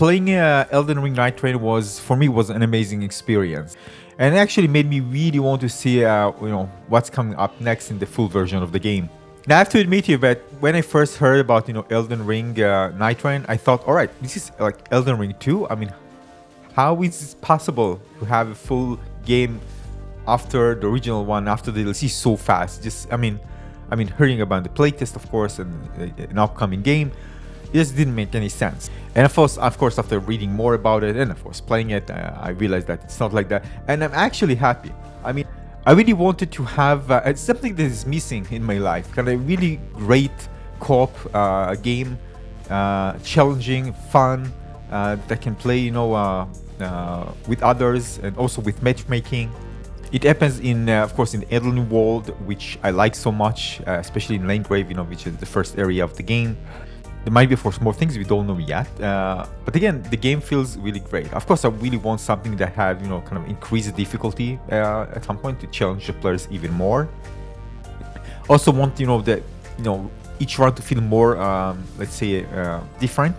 Playing Elden Ring Nightreign for me was an amazing experience, and it actually made me really want to see what's coming up next in the full version of the game. Now I have to admit to you that when I first heard about Elden Ring Nightreign, I thought, all right, this is like Elden Ring 2. I mean, how is it possible to have a full game after the original one, after the DLC so fast? Just I mean, hearing about the playtest, of course, and an upcoming game, it just didn't make any sense. And of course, after reading more about it and of course playing it, I realized that it's not like that. And I'm actually happy. I mean, I really wanted to have it's something that is missing in my life. Kind of a really great co-op game, challenging, fun, that can play, with others and also with matchmaking. It happens in, of course, in the Elden world, which I like so much, especially in Landgrave, which is the first area of the game. There might be, of course, more things we don't know yet, but again, the game feels really great. Of course, I really want something that had, kind of increased difficulty at some point to challenge the players even more. Also want, each run to feel more, let's say, different.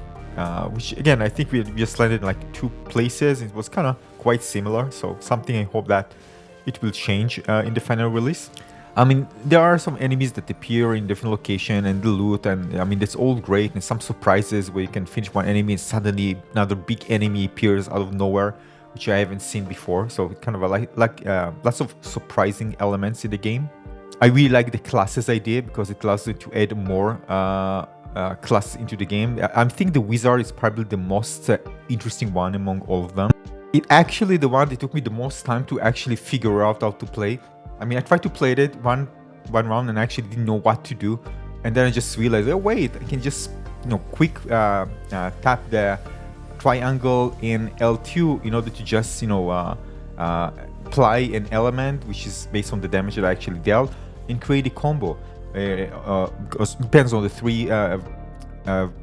Which again, I think we just landed in like 2 places. It was kind of quite similar, so something I hope that it will change in the final release. I mean, there are some enemies that appear in different locations and the loot, and I mean, that's all great, and some surprises where you can finish one enemy and suddenly another big enemy appears out of nowhere, which I haven't seen before. So it kind of like lots of surprising elements in the game. I really like the classes idea because it allows you to add more classes into the game. I think the wizard is probably the most interesting one among all of them. It actually the one that took me the most time to actually figure out how to play. I mean, I tried to play it one round and I actually didn't know what to do, and then I just realized, oh wait, I can just quick tap the triangle in L2 in order to just apply an element which is based on the damage that I actually dealt and create a combo. Because it depends on the 3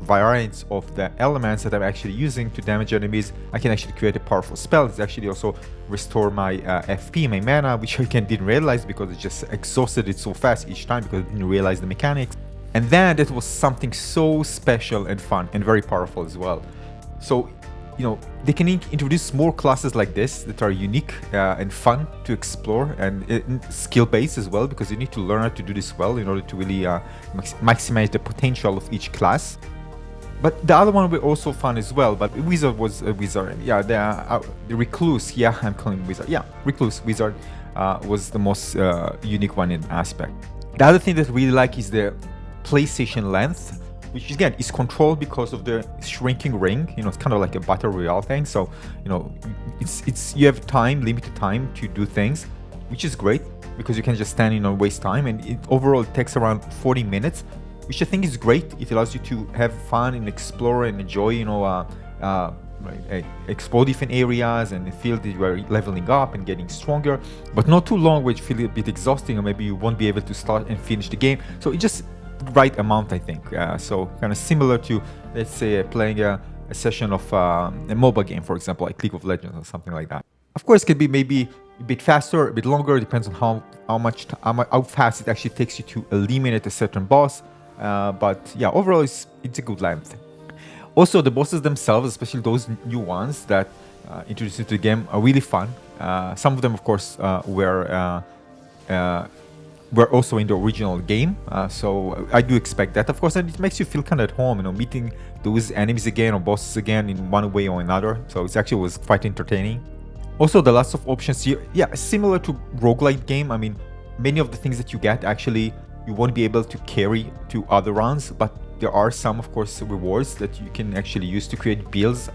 variants of the elements that I'm actually using to damage enemies. I can actually create a powerful spell. It's actually also restore my FP, my mana, which I didn't realize because it just exhausted it so fast each time because I didn't realize the mechanics. And then that was something so special and fun and very powerful as well. So they can introduce more classes like this that are unique and fun to explore, and skill-based as well, because you need to learn how to do this well in order to really maximize the potential of each class. But the other one were also fun as well, but Wizard was a Wizard. Yeah, the Recluse, yeah, I'm calling him Wizard. Yeah, Recluse, Wizard was the most unique one in aspect. The other thing that I really like is the PlayStation length, which again is controlled because of the shrinking ring. It's kind of like a battle royale thing. So it's you have limited time to do things, which is great because you can just stand, waste time, and overall it takes around 40 minutes, which I think is great. It allows you to have fun and explore and enjoy, explore different areas and feel that you are leveling up and getting stronger, but not too long where you feel a bit exhausting or maybe you won't be able to start and finish the game. So it just right amount, I think. So kind of similar to, let's say, playing a session of a mobile game, for example, like League of Legends or something like that. Of course, it can be maybe a bit faster, a bit longer, depends on how fast it actually takes you to eliminate a certain boss. But yeah, overall, it's a good length. Also, the bosses themselves, especially those new ones that introduced into the game, are really fun. Some of them, of course, were also in the original game, so I do expect that, of course, and it makes you feel kind of at home, meeting those enemies again or bosses again in one way or another. So it actually was quite entertaining. Also, the lots of options here, yeah, similar to roguelite game. I mean, many of the things that you get actually you won't be able to carry to other rounds, but there are some, of course, rewards that you can actually use to create builds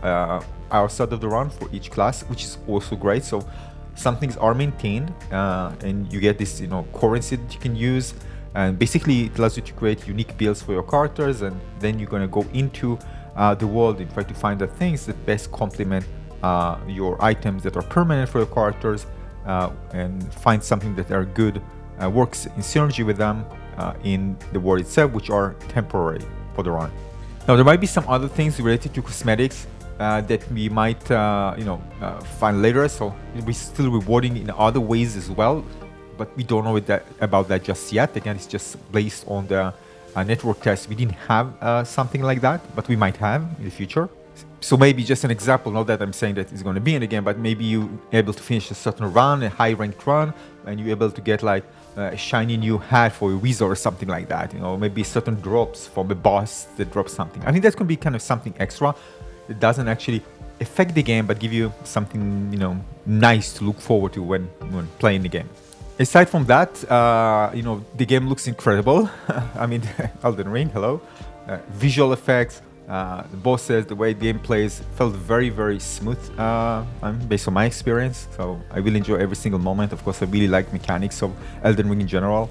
outside of the run for each class, which is also great. So some things are maintained, and you get this, currency that you can use, and basically it allows you to create unique builds for your characters, and then you're going to go into the world and try to find the things that best complement your items that are permanent for your characters, and find something that are good, works in synergy with them in the world itself, which are temporary for the run. Now, there might be some other things related to cosmetics that we might find later, so it'll be still rewarding in other ways as well, but we don't know about that just yet. Again, it's just based on the network test. We didn't have something like that, but we might have in the future. So maybe just an example, not that I'm saying that it's going to be in the game, but maybe you able to finish a certain run, a high ranked run, and you're able to get like a shiny new hat for a wizard or something like that. You know, maybe certain drops from a boss that drops something. I think that's going to be kind of something extra. It doesn't actually affect the game, but give you something, you know, nice to look forward to when playing the game. Aside from that, you know, the game looks incredible. I mean, Elden Ring, hello. Visual effects, the bosses, the way the game plays felt very, very smooth based on my experience. So I really enjoy every single moment. Of course, I really like mechanics of Elden Ring in general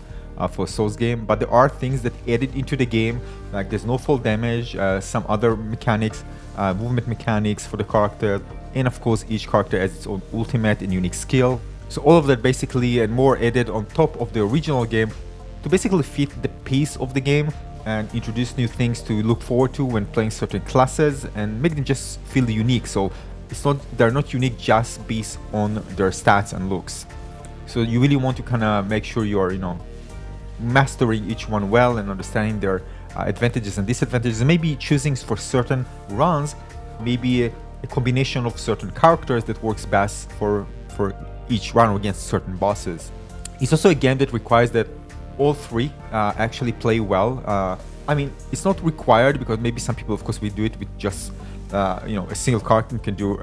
for a Souls game. But there are things that added into the game, like there's no fall damage, some other mechanics, movement mechanics for the character. And of course, each character has its own ultimate and unique skill. So all of that basically and more added on top of the original game to basically fit the pace of the game and introduce new things to look forward to when playing certain classes and make them just feel unique. So they're not unique just based on their stats and looks. So you really want to kind of make sure you're, you know, mastering each one well and understanding their advantages and disadvantages, and maybe choosing for certain runs, maybe a combination of certain characters that works best for each run against certain bosses. It's also a game that requires that all three actually play well. I mean, it's not required because maybe some people, of course, will do it with just you know, a single character can do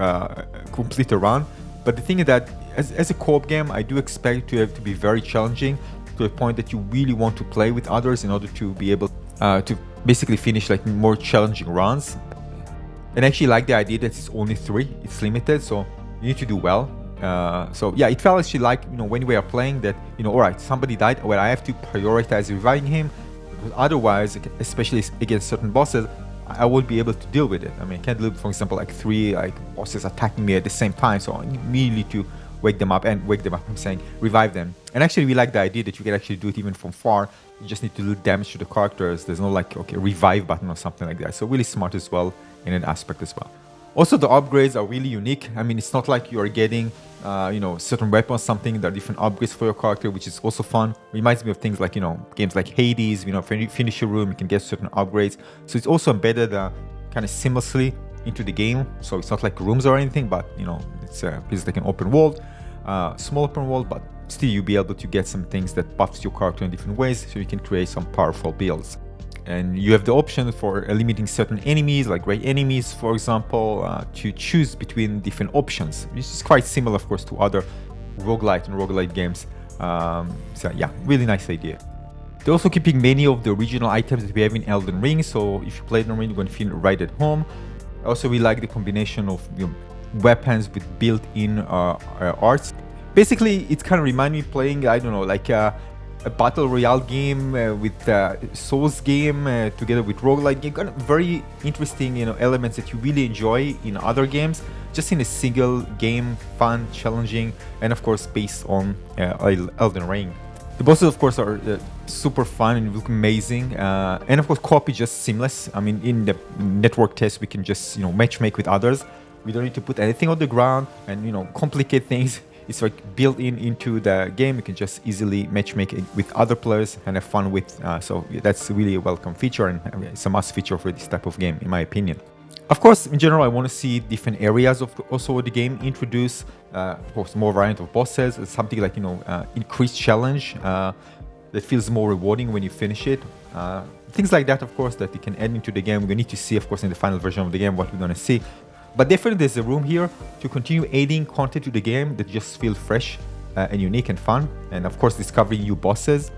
complete a run. But the thing is that as a co-op game, I do expect it to be very challenging to a point that you really want to play with others in order to be able to basically finish like more challenging runs. And I actually like the idea that it's only 3, it's limited, so you need to do well. So yeah, it felt actually like, you know, when we are playing that, you know, all right, somebody died, well, I have to prioritize reviving him, because otherwise, especially against certain bosses, I won't be able to deal with it. I mean, I can't deal with, for example, like 3 like bosses attacking me at the same time, so I immediately to wake them up, I'm saying revive them. And actually we like the idea that you can actually do it even from far. You just need to do damage to the characters. There's no like, okay, revive button or something like that. So really smart as well in an aspect as well. Also, the upgrades are really unique. I mean, it's not like you are getting, you know, certain weapons, something. There are different upgrades for your character, which is also fun. Reminds me of things like, you know, games like Hades. You know, if you finish your room, you can get certain upgrades. So it's also embedded kind of seamlessly into the game. So it's not like rooms or anything, but you know, it's like an open world, small open world, but still you'll be able to get some things that buffs your character in different ways, so you can create some powerful builds. And you have the option for eliminating certain enemies, like great enemies, for example, to choose between different options, which is quite similar, of course, to other roguelite games. So yeah, really nice idea. They're also keeping many of the original items that we have in Elden Ring, so if you play Elden Ring, you're going to feel right at home. Also, we like the combination of, you know, weapons with built-in arts. Basically, it kind of reminds me playing, I don't know, like a battle royale game with Souls game together with roguelite game. Kind of very interesting, you know, elements that you really enjoy in other games, just in a single game, fun, challenging, and of course based on Elden Ring. The bosses, of course, are super fun and look amazing, and of course co-op is just seamless. I mean, in the network test, we can just, you know, matchmake with others. We don't need to put anything on the ground and, you know, complicate things. It's like built into the game. You can just easily matchmake it with other players and have fun with. So that's really a welcome feature, and it's a must feature for this type of game, in my opinion. Of course, in general, I want to see different areas of the game introduce. Of course, more variant of bosses, something like, you know, increased challenge that feels more rewarding when you finish it. Things like that, of course, that you can add into the game. We need to see, of course, in the final version of the game what we're going to see. But definitely there's a room here to continue adding content to the game that just feel fresh and unique and fun. And of course, discovering new bosses.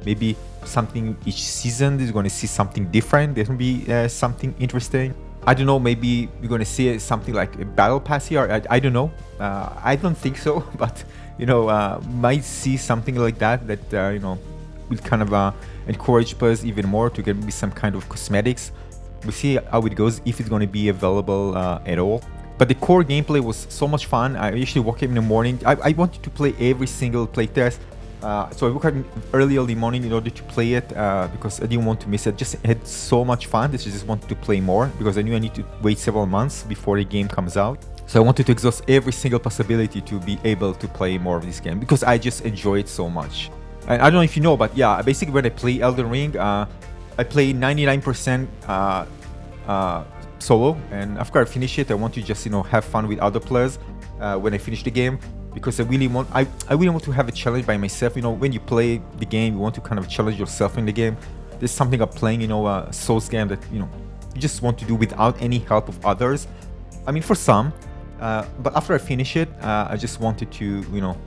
Maybe something each season is going to see something different. There's going to be something interesting. I don't know, maybe we're going to see something like a battle pass here. I don't know. I don't think so, but, you know, might see something like that, you know, will kind of encourage players even more to get maybe some kind of cosmetics. We'll see how it goes, if it's going to be available at all. But the core gameplay was so much fun. I actually woke up in the morning. I wanted to play every single playtest. So I woke up early in the morning in order to play it because I didn't want to miss it. Just had so much fun that I just wanted to play more, because I knew I need to wait several months before the game comes out. So I wanted to exhaust every single possibility to be able to play more of this game, because I just enjoy it so much. And I don't know if you know, but yeah, basically when I play Elden Ring, I play 99% solo, and after I finish it, I want to just have fun with other players when I finish the game, because I really want to have a challenge by myself. When you play the game, you want to kind of challenge yourself in the game. There's something about playing a Souls game that you just want to do without any help of others. I mean, for some, but after I finish it, I just wanted to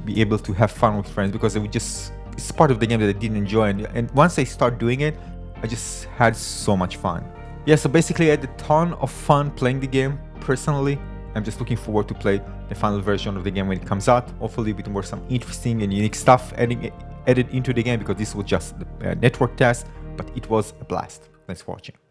be able to have fun with friends, because it's part of the game that I didn't enjoy, and once I start doing it, I just had so much fun. Yeah, so basically I had a ton of fun playing the game. Personally, I'm just looking forward to play the final version of the game when it comes out, hopefully with more some interesting and unique stuff added into the game, because this was just a network test, but it was a blast. Thanks for watching.